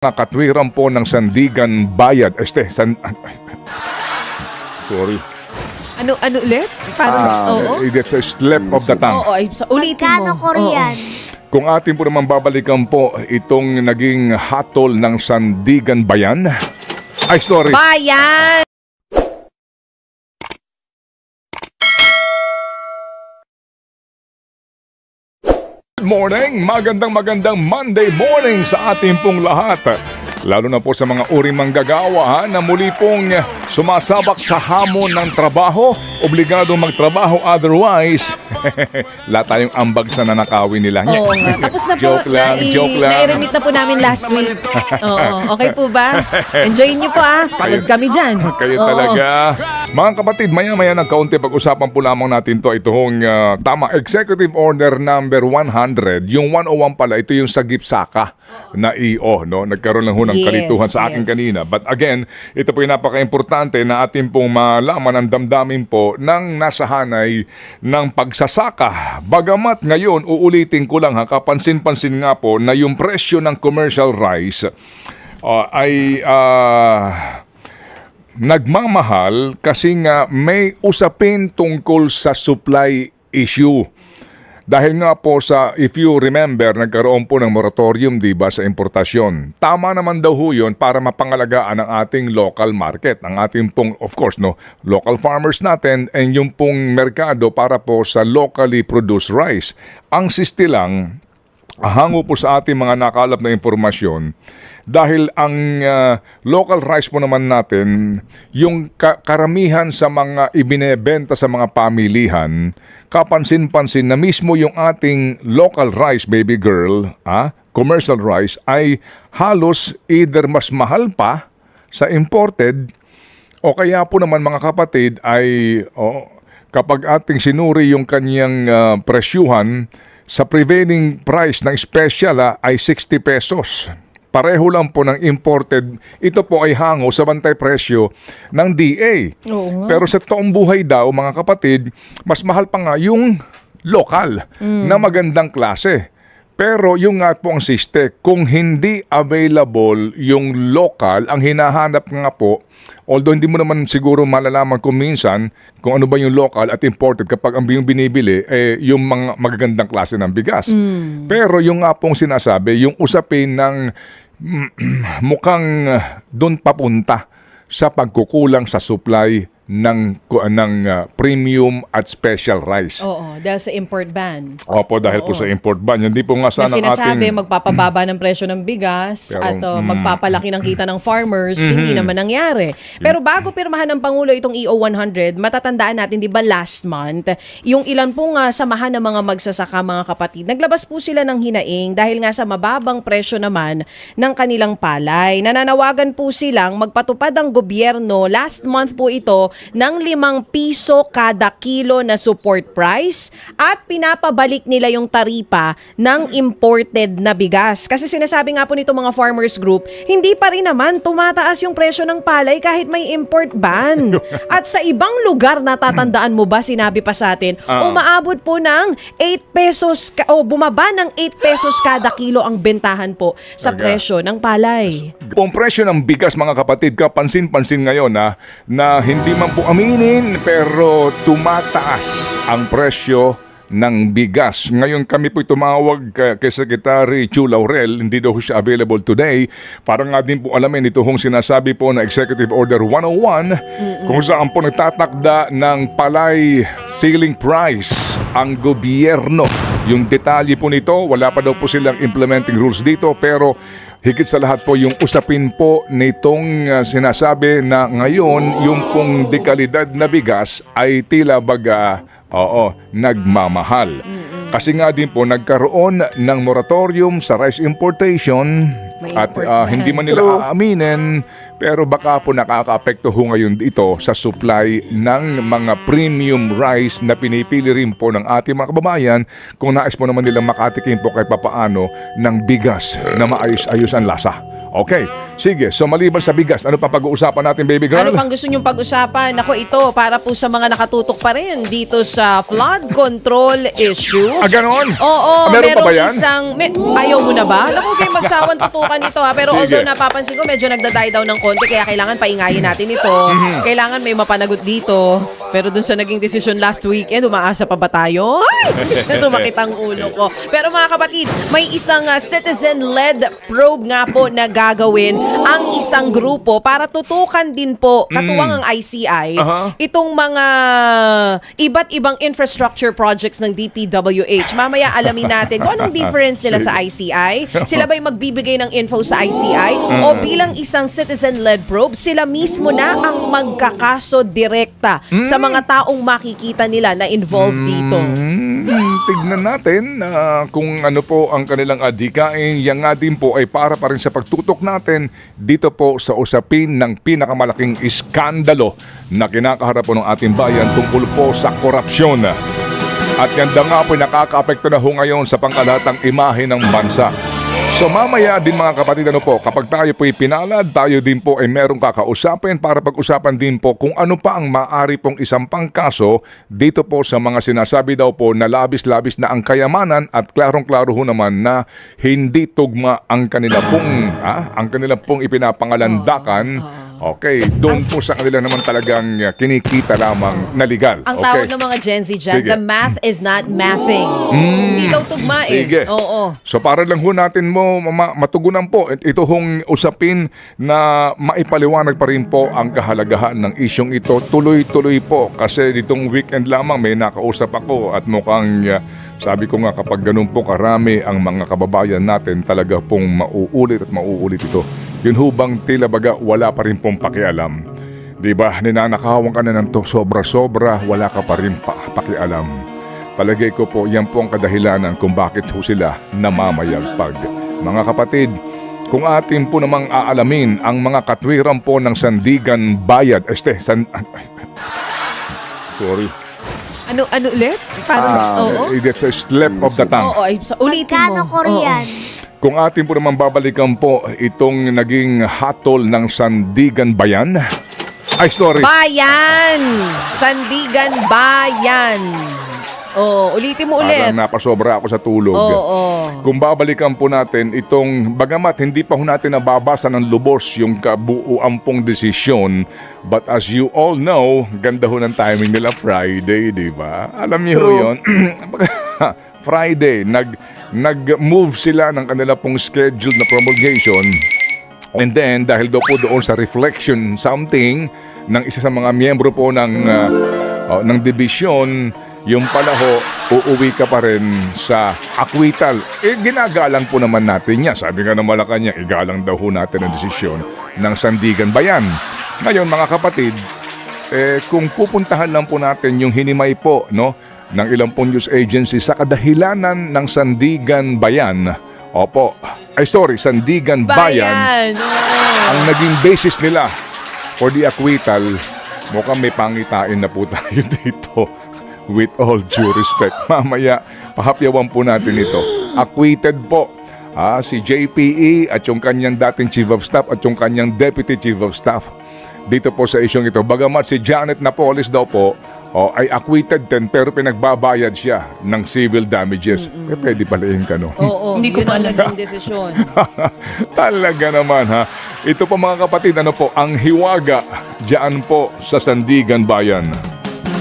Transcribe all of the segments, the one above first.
Mga katwiran po ng Sandigan Bayad. Sorry. Ano ulit? Parang, It's a slip of the tongue. Oo, ulitin mo. Magkano Korean? Kung atin po naman babalikan po itong naging hatol ng Sandigan Bayan. Sorry. Bayan! Good morning! Magandang Monday morning sa ating pong lahat. Lalo na po sa mga uri manggagawa na muli pong sumasabak sa hamon ng trabaho, obligado magtrabaho, otherwise lahat tayong ambag sa nanakawin nila. Oo nga. Tapos na po, joke lang. nai-remit na po namin last week. Oo, okay po ba? Enjoyin niyo po pagod kami dyan. Kayo talaga. Mga kapatid, maya-maya ng kaunti pag-usapan po lamang natin to itong tama, Executive Order number 100. Yung 101 pala, ito yung sa Gipsaka na EO, no? Nagkaroon lang ho ng kalituhan sa akin kanina. But again, ito po yung napaka-importante na atin pong malaman ang damdamin po ng nasa hanay ng pagsasaka. Bagamat ngayon, uulitin ko lang kapansin-pansin nga po na yung presyo ng commercial rice ay nagmamahal kasi nga may usapin tungkol sa supply issue. Dahil nga po sa, if you remember, nagkaroon po ng moratorium, di ba, sa importasyon. Tama naman daw ho yun para mapangalagaan ang ating local market. Ang ating pong, of course, local farmers natin and yung pong merkado para po sa locally produced rice. Ang sisti lang, hango po sa ating mga nakalap na informasyon, dahil ang local rice po naman natin, yung karamihan sa mga ibinebenta sa mga pamilihan, kapansin-pansin na mismo yung ating local rice, baby girl, commercial rice, ay halos either mas mahal pa sa imported o kaya po naman mga kapatid ay kapag ating sinuri yung kanyang presyuhan, sa prevailing price ng special ay 60 pesos. Pareho lang po ng imported. Ito po ay hango sa bantay presyo ng DA. Pero sa toong buhay daw, mga kapatid, mas mahal pa nga yung local na magandang klase. Pero yung nga po ang siste, kung hindi available yung local, ang hinahanap nga po, although hindi mo naman siguro malalaman kung minsan kung ano ba yung local at imported kapag ang binibili, yung mga magagandang klase ng bigas. Pero yung nga pong sinasabi, yung usapin ng mukhang doon papunta sa pagkukulang sa supply ng premium at special rice. Oo, dahil sa import ban. Opo, dahil po sa import ban. Hindi po nga sana sinasabi, magpapababa ng presyo ng bigas at magpapalaki ng kita ng farmers, hindi naman nangyari. Pero bago pirmahan ng Pangulo itong EO 100, matatandaan natin, di ba last month, yung ilan pong samahan ng mga magsasaka, mga kapatid, naglabas po sila ng hinaing dahil nga sa mababang presyo naman ng kanilang palay. Nananawagan po silang magpatupad ang gobyerno, last month po ito, ng 5 piso kada kilo na support price at pinapabalik nila yung taripa ng imported na bigas. Kasi sinasabi nga po nito mga farmers group, hindi pa rin naman tumataas yung presyo ng palay kahit may import ban. At sa ibang lugar, natatandaan mo ba, sinabi pa sa atin, umaabot po ng 8 pesos o bumaba ng 8 pesos kada kilo ang bentahan po sa presyo ng palay. Kung presyo ng bigas, mga kapatid, kapansin-pansin ngayon na hindi man po aminin pero tumataas ang presyo ng bigas. Ngayon kami po tumawag kay Secretary Chu Laurel, hindi daw siya available today. Para nga din po alamin ito hong sinasabi po na Executive Order 101 kung saan po nagtatakda ng palay ceiling price ang gobyerno. Yung detalye po nito, wala pa daw po silang implementing rules dito, pero higit sa lahat po yung usapin po nitong sinasabi na ngayon yung pong dekalidad na bigas ay tila baga nagmamahal. Kasi nga din po nagkaroon ng moratorium sa rice importation at hindi man nila aaminin, pero baka po nakaka-apekto ho ngayon ito sa supply ng mga premium rice na pinipili rin po ng ating mga kababayan kung nais po naman nilang makatikim po kahit papaano ng bigas na maayos-ayos ang lasa. Okay, Sige, so maliban sa bigas, ano pa pag-uusapan natin, baby girl? Ano pang gusto nyong pag-usapan? Ako, ito, para po sa mga nakatutok pa rin dito sa flood control issue. Ganon? Oo, Meron pa ba yan? Ayaw mo na ba? Alam ko kayo magsawan tutukan ito ha. Pero Sige. although napapansin ko, medyo nagda-die down ng konti, kaya kailangan paingayin natin ito. Kailangan may mapanagot dito. Pero dun sa naging decision last weekend, umaasa pa ba tayo? Ay! Sumakit ang ulo ko. Pero mga kapatid, may isang citizen-led probe nga po na gagawin ang isang grupo para tutukan din po, katuwang ang ICI, itong mga iba't ibang infrastructure projects ng DPWH. Mamaya alamin natin kung anong difference nila sa ICI. Sila ba'y magbibigay ng info sa ICI? O bilang isang citizen-led probe, sila mismo na ang magkakaso direkta sa mga taong makikita nila na involved dito. Tignan natin kung ano po ang kanilang adhikain. Yan nga din po ay para pa rin sa pagtutok natin dito po sa usapin ng pinakamalaking iskandalo na kinakaharap po ng ating bayan tungkol po sa korupsyon. At yan nga po nakaka-apekto na ho ngayon sa pangkalahatang imahe ng bansa. So mamaya din mga kapatid, ano po, kapag tayo po'y pinalad, tayo din po ay merong kakausapin para pag-usapan din po kung ano pa ang maaari pong isampang kaso dito po sa mga sinasabi daw po na labis-labis na ang kayamanan at klarong-klaro ho naman na hindi tugma ang kanila pong ipinapangalandakan. Okay, doon po sa kanila naman talagang kinikita lamang na legal. Ang tawag ng mga Gen Z dyan, the math is not mathing. Hindi daw tugma eh. Sige. Oo. So para lang ho natin matugunan po ito hong usapin na maipaliwanag pa rin po ang kahalagahan ng isyong ito. Tuloy-tuloy po kasi ditong weekend lamang may nakausap ako at mukhang sabi ko nga kapag ganun po karami ang mga kababayan natin talaga pong mauulit at mauulit ito. Yun hubang tila baga wala pa rin pong pakialam. Diba, ninanakawan ka na ng to sobra-sobra, wala ka pa rin pakialam. Palagay ko po, yan po ang kadahilanan kung bakit ho sila namamayagpag. Mga kapatid, kung atin po namang aalamin ang mga katwiran po ng Sandigan Bayad, sorry. Ano ulit? Parang, It's a slip of the tongue. Oo, ulitin mo. Magkano Korean? Kung atin po naman babalikan po itong naging hatol ng Sandigan Bayan. Bayan! Sandigan Bayan. Ulitin mo ulit. Parang napasobra ako sa tulog. Kung babalikan po natin itong, bagamat hindi pa ho natin nababasa ng lubos yung kabuuan pong desisyon, but as you all know, ganda ho ng timing nila Friday, di ba? Alam niyo ho yun? Friday, nag-move sila ng kanila pong scheduled na promulgation. And then, dahil daw po doon sa reflection something ng isa sa mga miyembro po ng dibisyon, yung pala ho, uuwi ka pa rin sa acquittal. Ginagalang po naman natin yan. Sabi nga ng Malacanang, igalang daw ho natin ang desisyon ng Sandigan Bayan. Ngayon mga kapatid, kung pupuntahan lang po natin yung hinimay po, no, ng ilang pong news agency sa kadahilanan ng Sandigan Bayan. Sandigan Bayan. Ang naging basis nila for the acquittal, mukhang may pangitain na po tayo dito. With all due respect. Mamaya, pahapyawan po natin ito. Acquitted po si JPE at yung kanyang dating Chief of Staff at yung kanyang Deputy Chief of Staff. Dito po sa isyong ito. Bagamat si Janet Napoles daw po ay acquitted din pero pinagbabayad siya ng civil damages. Pwede palahin ka, no? Oo, hindi ko naging desisyon. Talaga naman, ha? Ito po mga kapatid, ano po, ang hiwaga dyan po sa Sandigan Bayan.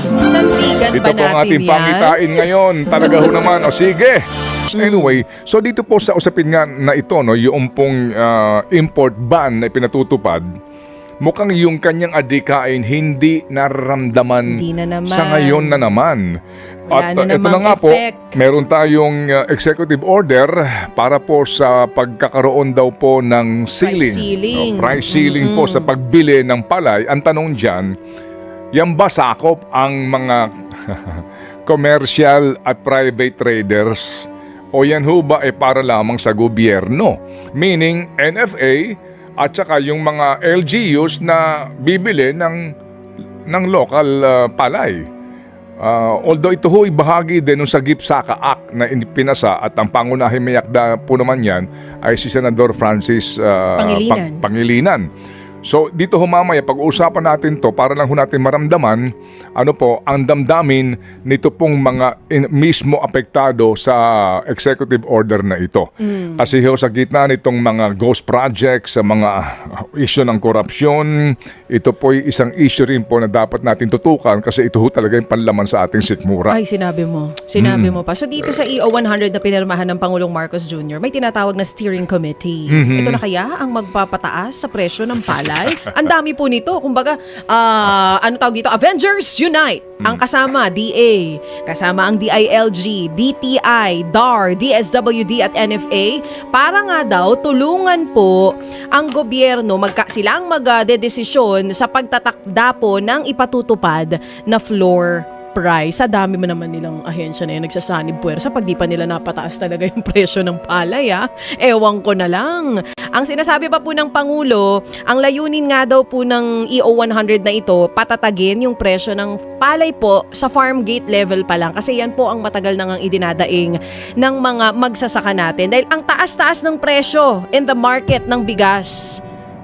Sandigan ito ba po ang natin ating yan? pangitain ngayon. Talaga ho naman. Sige. Anyway, so dito po sa usapin nga na ito, no, yung pong import ban na pinatutupad, mukhang yung kanyang adhikain hindi nararamdaman sa ngayon na naman. At ito na nga po, meron tayong executive order para po sa pagkakaroon daw po ng ceiling. Price ceiling po sa pagbili ng palay. Ang tanong dyan, yan ba sakop ang mga commercial at private traders o yan ho ba ay para lamang sa gobyerno? Meaning NFA at saka yung mga LGUs na bibili ng local palay. Although ito ho'y bahagi din ng sa GIPSACA Act na pinasa at ang pangunahing may akda po naman yan ay si Senador Francis Pangilinan. So dito mamaya pag-uusapan natin to para lang natin maramdaman ang damdamin nito pong mga mismo apektado sa executive order na ito. Kasi sa gitna nitong mga ghost projects, sa mga issue ng korupsyon, ito po ay isang issue rin po na dapat natin tutukan kasi ito talaga yung panlaman sa ating sikmura. Ay, sinabi mo pa. So dito sa EO 100 na pinirmahan ng Pangulong Marcos Jr., may tinatawag na steering committee. Ito na kaya ang magpapataas sa presyo ng palay? Ang dami po nito. Kumbaga, tawag dito? Avengers Unite. Ang kasama, DA. Kasama ang DILG, DTI, DAR, DSWD at NFA. Para nga daw, tulungan po ang gobyerno silang magdedesisyon sa pagtatakda po ng ipatutupad na floor price. Sa dami mo naman nilang ahensya na yun nagsasanib puwersa pag di pa nila napataas talaga yung presyo ng palay, ewan ko na lang. Ang sinasabi pa po ng Pangulo, ang layunin nga daw po ng EO 100 na ito, patatagin yung presyo ng palay po sa farm gate level pa lang. Kasi yan po ang matagal nang idinadaing ng mga magsasaka natin. Dahil ang taas-taas ng presyo in the market ng bigas.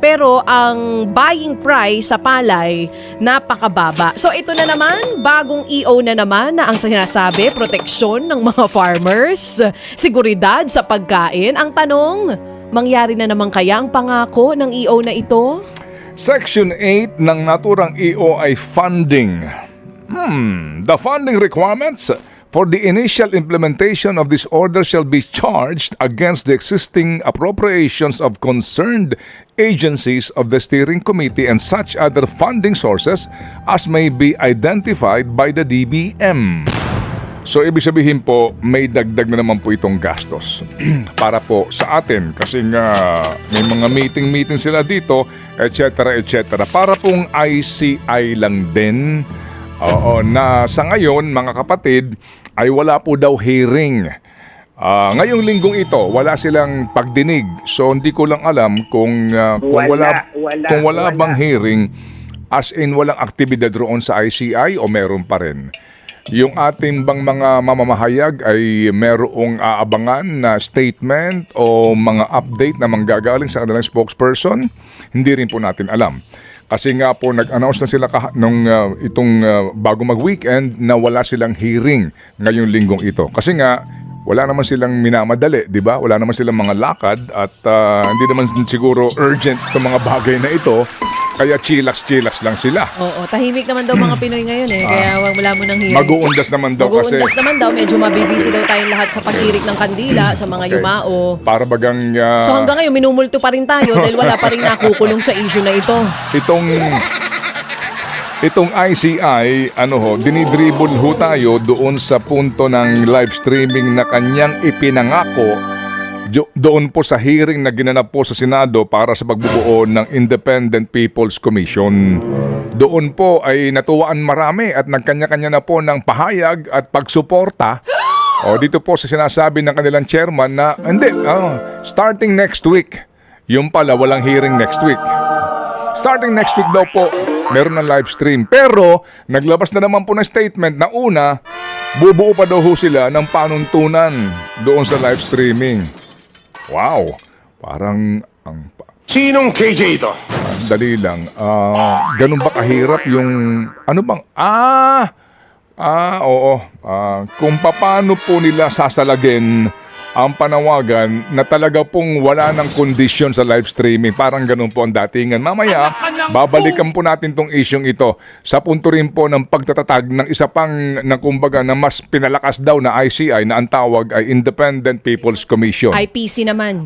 Pero ang buying price sa palay, napakababa. So ito na naman, bagong EO na naman na ang sinasabi, proteksyon ng mga farmers, seguridad sa pagkain. Ang tanong, mangyari na naman kaya ang pangako ng EO na ito? Section 8 ng naturang EO ay funding. The funding requirements for the initial implementation of this order shall be charged against the existing appropriations of concerned agencies of the steering committee and such other funding sources as may be identified by the DBM. So ibig sabihin po, may dagdag na naman po itong gastos para po sa atin kasi nga may mga meeting sila dito, etc. Para pong ICI lang din. Na sa ngayon, mga kapatid, ay wala po daw hearing. Ngayong linggong ito, wala silang pagdinig. So hindi ko lang alam kung wala bang hearing, as in walang aktibidad roon sa ICI o meron pa rin. Yung ating bang mga mamamahayag ay merong aabangan na statement o mga update na manggagaling sa kanilang spokesperson? Hindi rin po natin alam. Kasi nga po nag-announce na sila nung itong bago mag-weekend na wala silang hearing ngayong linggong ito. Kasi nga wala naman silang minamadali, di ba? Wala naman silang mga lakad at hindi naman siguro urgent itong mga bagay na ito. Kaya chillax lang sila. Oo, tahimik naman daw mga Pinoy ngayon kaya wala mo nang hearing. Mag-uundas naman daw kasi. Mag-uundas naman daw, medyo mabibisi daw tayong lahat sa pagtirik ng kandila sa mga yumao. Para bagang... So hanggang ngayon, minumulto pa rin tayo dahil wala pa rin nakukulong sa issue na ito. Itong ICI, dinidribble ho tayo doon sa punto ng live streaming na kanyang ipinangako doon po sa hearing na ginanap po sa Senado para sa pagbubuo ng Independent People's Commission. Doon po ay natuwaan marami at nagkanya-kanya na po ng pahayag at pagsuporta. Dito po sa sinasabi ng kanilang chairman na starting next week. Yung pala walang hearing next week. Starting next week daw po, meron ng live stream. Pero naglabas na naman po ng statement na una, bubuo pa daw ho sila ng panuntunan doon sa live streaming. Wow, parang Sinong KJ ito? Dali lang. Ganun ba kahirap yung oo. Kung paano po nila sasalagin ang panawagan na talaga pong wala ng kondisyon sa live streaming. Parang ganun po ang datingan. Mamaya, babalikan po natin tong isyong ito sa punto rin po ng pagtatatag ng isa pang kumbaga na mas pinalakas daw na ICI na ang tawag ay Independent People's Commission. IPC naman.